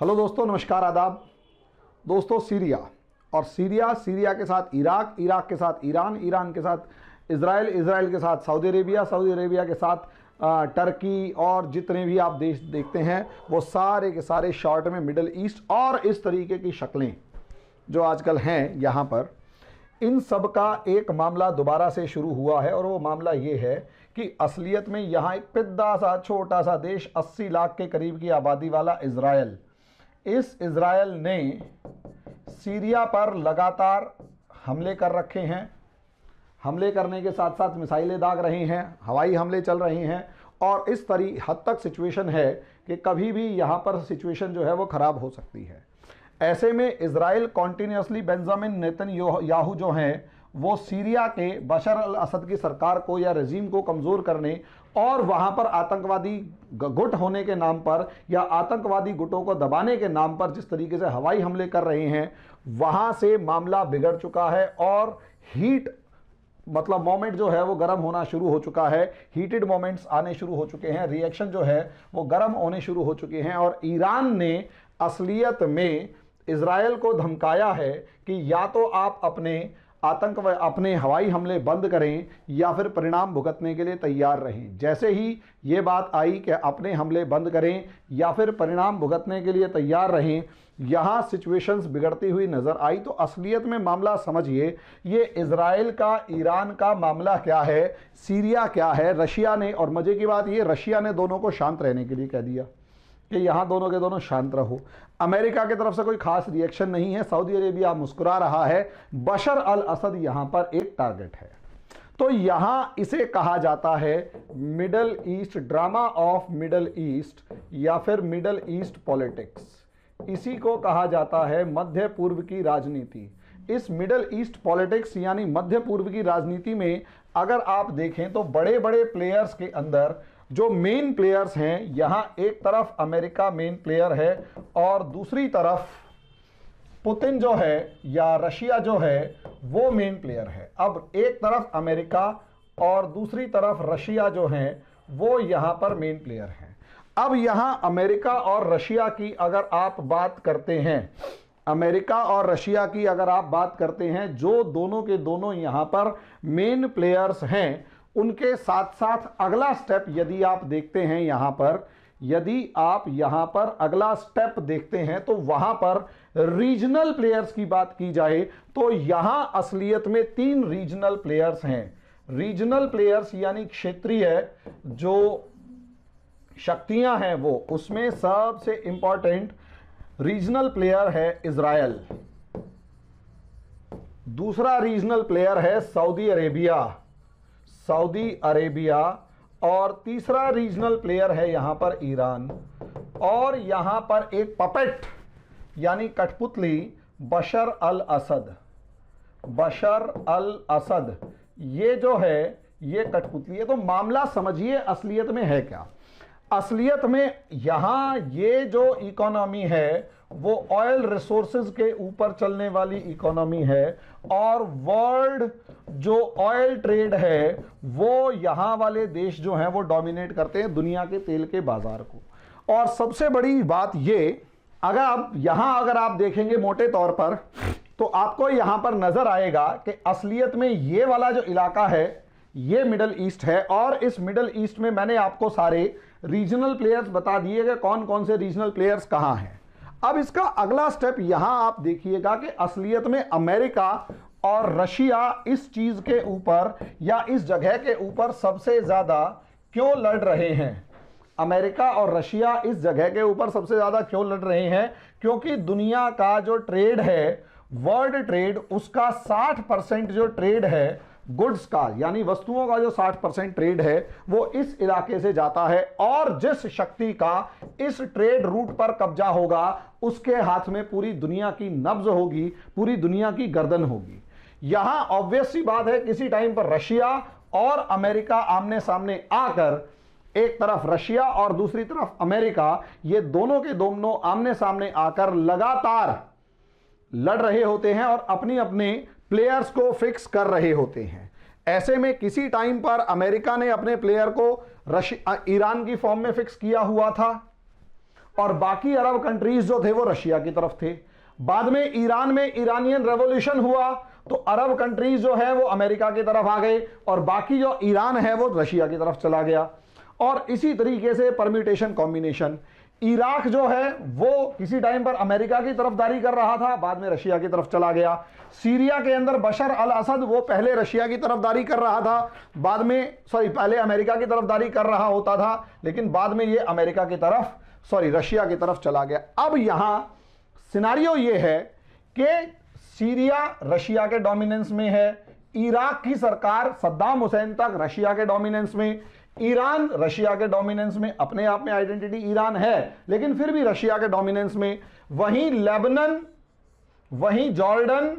Hello दोस्तों, नमस्कार, आदाब। दोस्तों, सीरिया के साथ इराक, इराक के साथ ईरान, ईरान के साथ इजराइल, इजराइल के साथ सऊदी अरेबिया, सऊदी अरेबिया के साथ टर्की और जितने भी आप देश देखते हैं वो सारे के सारे शॉर्ट में मिडल ईस्ट और इस तरीके की शक्लें जो आजकल हैं यहाँ पर, इन सब का एक मामला दोबारा से शुरू हुआ है। और वो मामला ये है कि असलियत में यहाँ एक पिद्दा सा छोटा सा देश 80 लाख के करीब की आबादी वाला इजराइल, इस इजराइल ने सीरिया पर लगातार हमले कर रखे हैं। हमले करने के साथ साथ मिसाइलें दाग रहे हैं, हवाई हमले चल रहे हैं और इस हद तक सिचुएशन है कि कभी भी यहाँ पर सिचुएशन जो है वो ख़राब हो सकती है। ऐसे में इजराइल कॉन्टीन्यूसली बेंजामिन नेतन्याहू जो हैं वो सीरिया के बशर अल असद की सरकार को या रजीम को कमज़ोर करने और वहाँ पर आतंकवादी गुट होने के नाम पर या आतंकवादी गुटों को दबाने के नाम पर जिस तरीके से हवाई हमले कर रहे हैं, वहाँ से मामला बिगड़ चुका है और मतलब मोमेंट जो है वो गर्म होना शुरू हो चुका है। हीटेड मोमेंट्स आने शुरू हो चुके हैं, रिएक्शन जो है वो गर्म होने शुरू हो चुके हैं। और ईरान ने असलियत में इजराइल को धमकाया है कि या तो आप अपने हवाई हमले बंद करें या फिर परिणाम भुगतने के लिए तैयार रहें। जैसे ही ये बात आई कि अपने हमले बंद करें या फिर परिणाम भुगतने के लिए तैयार रहें, यहाँ सिचुएशंस बिगड़ती हुई नज़र आई। तो असलियत में मामला समझिए, ये इजराइल का ईरान का मामला क्या है, सीरिया क्या है। रशिया ने, और मज़े की बात ये, रशिया ने दोनों को शांत रहने के लिए कह दिया कि यहाँ दोनों के दोनों शांत रहो। अमेरिका की तरफ से कोई खास रिएक्शन नहीं है, सऊदी अरेबिया मुस्कुरा रहा है, बशर अल असद यहाँ पर एक टारगेट है। तो यहाँ इसे कहा जाता है middle east, drama of middle east या फिर मिडल ईस्ट पॉलिटिक्स। इसी को कहा जाता है मध्य पूर्व की राजनीति। इस मिडल ईस्ट पॉलिटिक्स यानी मध्य पूर्व की राजनीति में अगर आप देखें तो बड़े बड़े प्लेयर्स के अंदर जो मेन प्लेयर्स हैं, यहां एक तरफ अमेरिका मेन प्लेयर है और दूसरी तरफ पुतिन जो है या रशिया जो है वो मेन प्लेयर है। अब एक तरफ अमेरिका और दूसरी तरफ रशिया जो है वो यहां पर मेन प्लेयर हैं। अब यहां अमेरिका और रशिया की अगर आप बात करते हैं, अमेरिका और रशिया की अगर आप बात करते हैं, जो दोनों के दोनों यहां पर मेन प्लेयर्स हैं, उनके साथ साथ अगला स्टेप यदि आप देखते हैं यहां पर, यदि आप यहां पर अगला स्टेप देखते हैं तो वहां पर रीजनल प्लेयर्स की बात की जाए तो यहां असलियत में 3 रीजनल प्लेयर्स हैं। रीजनल प्लेयर्स यानी क्षेत्रीय जो शक्तियां हैं वो, उसमें सबसे इंपॉर्टेंट रीजनल प्लेयर है इजराइल, दूसरा रीजनल प्लेयर है सऊदी अरेबिया और तीसरा रीजनल प्लेयर है यहां पर ईरान। और यहां पर एक पपेट यानी कठपुतली बशर अल असद, ये जो है ये कठपुतली है। तो मामला समझिए असलियत में है क्या। असलियत में यहां ये जो इकोनॉमी है वो ऑयल रिसोर्सेज के ऊपर चलने वाली इकोनॉमी है और वर्ल्ड जो ऑयल ट्रेड है वो यहां वाले देश जो हैं वो डोमिनेट करते हैं दुनिया के तेल के बाजार को। और सबसे बड़ी बात ये, अगर आप देखेंगे मोटे तौर पर तो आपको यहां पर नजर आएगा कि असलियत में ये वाला जो इलाका है ये मिडल ईस्ट है। और इस मिडल ईस्ट में मैंने आपको सारे रीजनल प्लेयर्स बता दिए कि कौन कौन से रीजनल प्लेयर्स कहां हैं। अब इसका अगला स्टेप यहां आप देखिएगा कि असलियत में अमेरिका और रशिया इस चीज के ऊपर या इस जगह के ऊपर सबसे ज्यादा क्यों लड़ रहे हैं। अमेरिका और रशिया इस जगह के ऊपर सबसे ज्यादा क्यों लड़ रहे हैं, क्योंकि दुनिया का जो ट्रेड है, वर्ल्ड ट्रेड, उसका 60% जो ट्रेड है गुड्स का यानी वस्तुओं का जो 60% ट्रेड है वो इस इलाके से जाता है। और जिस शक्ति का इस ट्रेड रूट पर कब्जा होगा उसके हाथ में पूरी दुनिया की नब्ज होगी, पूरी दुनिया की गर्दन होगी। यहां ऑब्वियस सी बात है, किसी टाइम पर रशिया और अमेरिका आमने सामने आकर, एक तरफ रशिया और दूसरी तरफ अमेरिका, ये दोनों के दोनों आमने सामने आकर लगातार लड़ रहे होते हैं और अपनी अपने प्लेयर्स को फिक्स कर रहे होते हैं। ऐसे में किसी टाइम पर अमेरिका ने अपने प्लेयर को ईरान की फॉर्म में फिक्स किया हुआ था और बाकी अरब कंट्रीज जो थे वो रशिया की तरफ थे। बाद में ईरान में इरानियन रेवोल्यूशन हुआ तो अरब कंट्रीज जो है वो अमेरिका की तरफ आ गए और बाकी जो ईरान है वो रशिया की तरफ चला गया। और इसी तरीके से परम्यूटेशन कॉम्बिनेशन, इराक जो है वो किसी टाइम पर अमेरिका की तरफदारी कर रहा था, बाद में रशिया की तरफ चला गया। सीरिया के अंदर बशर अल असद वो पहले रशिया की तरफदारी कर रहा था, बाद में पहले अमेरिका की तरफदारी कर रहा होता था, लेकिन बाद में ये अमेरिका की तरफ रशिया की तरफ चला गया। अब यहां सिनारियो ये है कि सीरिया रशिया के डोमिनेंस में है, इराक की सरकार सद्दाम हुसैन तक रशिया के डोमिनेंस में, ईरान रशिया के डोमिनेंस में, अपने आप में आइडेंटिटी ईरान है लेकिन फिर भी रशिया के डोमिनेंस में। वहीं लेबनान, वहीं जॉर्डन,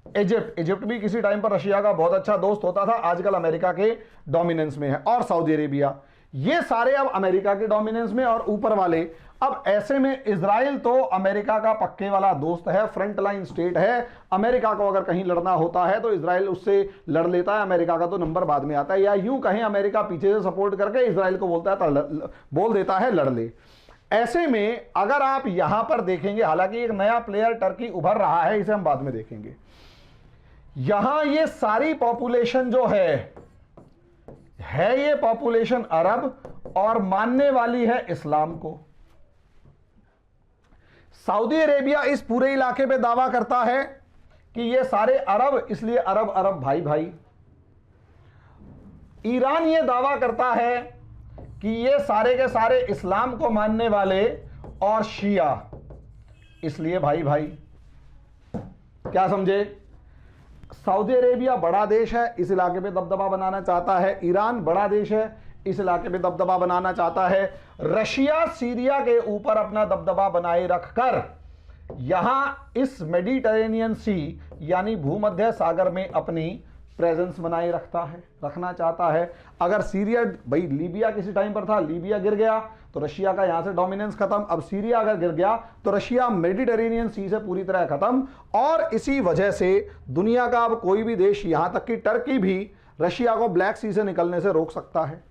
इजिप्ट भी किसी टाइम पर रशिया का बहुत अच्छा दोस्त होता था, आजकल अमेरिका के डोमिनेंस में है, और सऊदी अरेबिया, ये सारे अब अमेरिका के डोमिनेंस में। और ऊपर वाले अब ऐसे में इजराइल तो अमेरिका का पक्के वाला दोस्त है, फ्रंट लाइन स्टेट है, अमेरिका को अगर कहीं लड़ना होता है तो इजराइल उससे लड़ लेता है, अमेरिका का तो नंबर बाद में आता है, या यूं कहें अमेरिका पीछे से सपोर्ट करके इजराइल को बोल देता है लड़ ले। ऐसे में अगर आप यहां पर देखेंगे, हालांकि एक नया प्लेयर टर्की उभर रहा है, इसे हम बाद में देखेंगे, यहां ये सारी पॉपुलेशन जो है ये पॉपुलेशन अरब और मानने वाली है इस्लाम को। सऊदी अरेबिया इस पूरे इलाके पे दावा करता है कि ये सारे अरब, इसलिए अरब अरब भाई भाई। ईरान ये दावा करता है कि ये सारे के सारे इस्लाम को मानने वाले और शिया, इसलिए भाई भाई। क्या समझे? सऊदी अरेबिया बड़ा देश है, इस इलाके पे दबदबा बनाना चाहता है, ईरान बड़ा देश है, इस इलाके पे दबदबा बनाना चाहता है, रशिया सीरिया के ऊपर अपना दबदबा बनाए रखकर यहां इस मेडिटेरेनियन सी यानी भूमध्य सागर में अपनी प्रेजेंस बनाए रखना चाहता है। अगर सीरिया, भाई लीबिया किसी टाइम पर था, लीबिया गिर गया तो रशिया का यहां से डोमिनेंस खत्म, अब सीरिया अगर गिर गया तो रशिया मेडिटेरेनियन सी से पूरी तरह खत्म। और इसी वजह से दुनिया का अब कोई भी देश, यहां तक कि टर्की भी रशिया को ब्लैक सी से निकलने से रोक सकता है।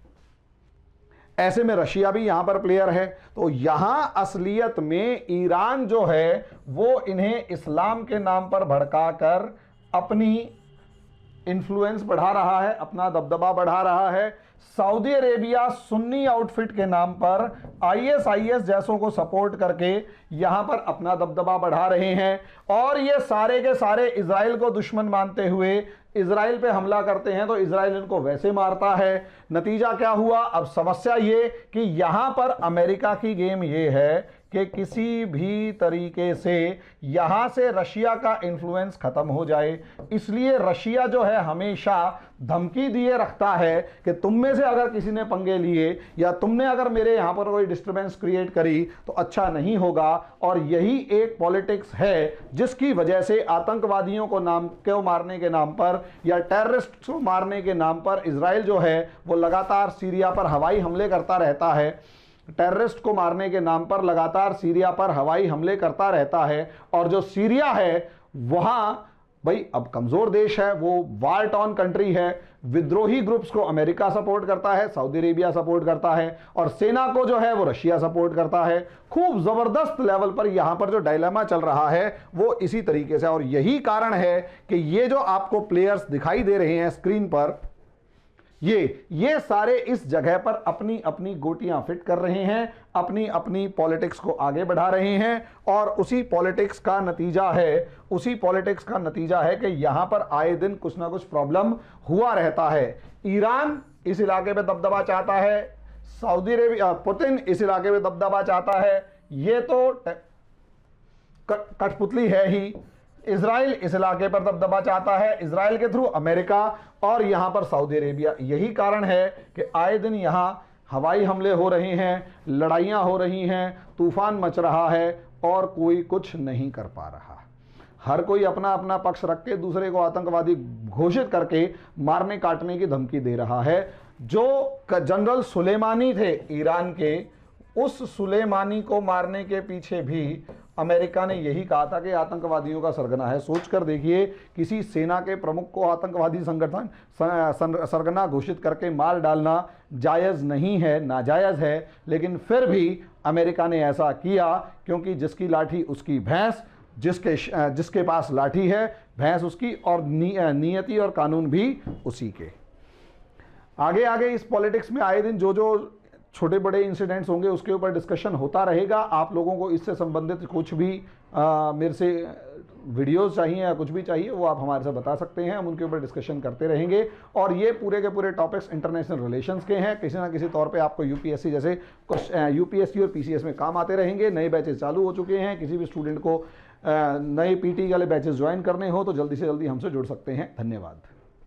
ऐसे में रशिया भी यहां पर प्लेयर है। तो यहां असलियत में ईरान जो है वो इन्हें इस्लाम के नाम पर भड़काकर अपनी इन्फ्लुएंस बढ़ा रहा है, अपना दबदबा बढ़ा रहा है। सऊदी अरेबिया सुन्नी आउटफिट के नाम पर आईएसआईएस जैसों को सपोर्ट करके यहां पर अपना दबदबा बढ़ा रहे हैं, और ये सारे के सारे इजराइल को दुश्मन मानते हुए इजराइल पे हमला करते हैं तो इजराइल इनको वैसे मारता है। नतीजा क्या हुआ? अब समस्या ये कि यहां पर अमेरिका की गेम ये है कि किसी भी तरीके से यहां से रशिया का इन्फ्लुएंस खत्म हो जाए। इसलिए रशिया जो है हमेशा धमकी दिए रखता है कि तुम में से अगर किसी ने पंगे लिए या तुमने अगर मेरे यहां पर कोई डिस्टर्बेंस क्रिएट करी तो अच्छा नहीं होगा। और यही एक पॉलिटिक्स है जिसकी वजह से आतंकवादियों को मारने के नाम पर या टेररिस्ट को मारने के नाम पर इजराइल जो है वो लगातार सीरिया पर हवाई हमले करता रहता है। टेररिस्ट को मारने के नाम पर लगातार सीरिया पर हवाई हमले करता रहता है। और जो सीरिया है वहां भाई अब कमजोर देश है, वो वार टॉर्न कंट्री है, विद्रोही ग्रुप्स को अमेरिका सपोर्ट करता है, सऊदी अरेबिया सपोर्ट करता है, और सेना को जो है वो रशिया सपोर्ट करता है। खूब जबरदस्त लेवल पर यहां पर जो डायलेमा चल रहा है वो इसी तरीके से। और यही कारण है कि ये जो आपको प्लेयर्स दिखाई दे रहे हैं स्क्रीन पर, ये सारे इस जगह पर अपनी अपनी गोटियां फिट कर रहे हैं, अपनी अपनी पॉलिटिक्स को आगे बढ़ा रहे हैं। और उसी पॉलिटिक्स का नतीजा है कि यहां पर आए दिन कुछ ना कुछ प्रॉब्लम हुआ रहता है। ईरान इस इलाके पे दबदबा चाहता है, सऊदी अरेबिया, पुतिन इस इलाके पे दबदबा चाहता है, ये तो कठपुतली है ही। इजराइल इस इलाके पर दबदबा चाहता है, इजराइल के थ्रू अमेरिका, और यहां पर सऊदी अरेबिया। यही कारण है कि आए दिन यहां हवाई हमले हो रहे हैं, लड़ाइयां हो रही हैं, तूफान मच रहा है और कोई कुछ नहीं कर पा रहा। हर कोई अपना अपना पक्ष रख के दूसरे को आतंकवादी घोषित करके मारने काटने की धमकी दे रहा है। जो जनरल सुलेमानी थे ईरान के, उस सुलेमानी को मारने के पीछे भी अमेरिका ने यही कहा था कि आतंकवादियों का सरगना है। सोच कर देखिए, किसी सेना के प्रमुख को आतंकवादी संगठन सरगना घोषित करके मार डालना जायज़ नहीं है, नाजायज़ है, लेकिन फिर भी अमेरिका ने ऐसा किया, क्योंकि जिसकी लाठी उसकी भैंस, जिसके पास लाठी है भैंस उसकी, और नियति और कानून भी उसी के। आगे आगे इस पॉलिटिक्स में आए दिन जो जो छोटे बड़े इंसिडेंट्स होंगे उसके ऊपर डिस्कशन होता रहेगा। आप लोगों को इससे संबंधित कुछ भी मेरे से वीडियोस चाहिए या कुछ भी चाहिए, वो आप हमारे से बता सकते हैं, हम उनके ऊपर डिस्कशन करते रहेंगे। और ये पूरे के पूरे टॉपिक्स इंटरनेशनल रिलेशंस के हैं, किसी ना किसी तौर पे आपको यूपीएससी जैसे यूपीएससी और पीसीएस में काम आते रहेंगे। नए बैचेस चालू हो चुके हैं, किसी भी स्टूडेंट को नए पीटी वाले बैचेस ज्वाइन करने हो तो जल्दी से जल्दी हमसे जुड़ सकते हैं। धन्यवाद।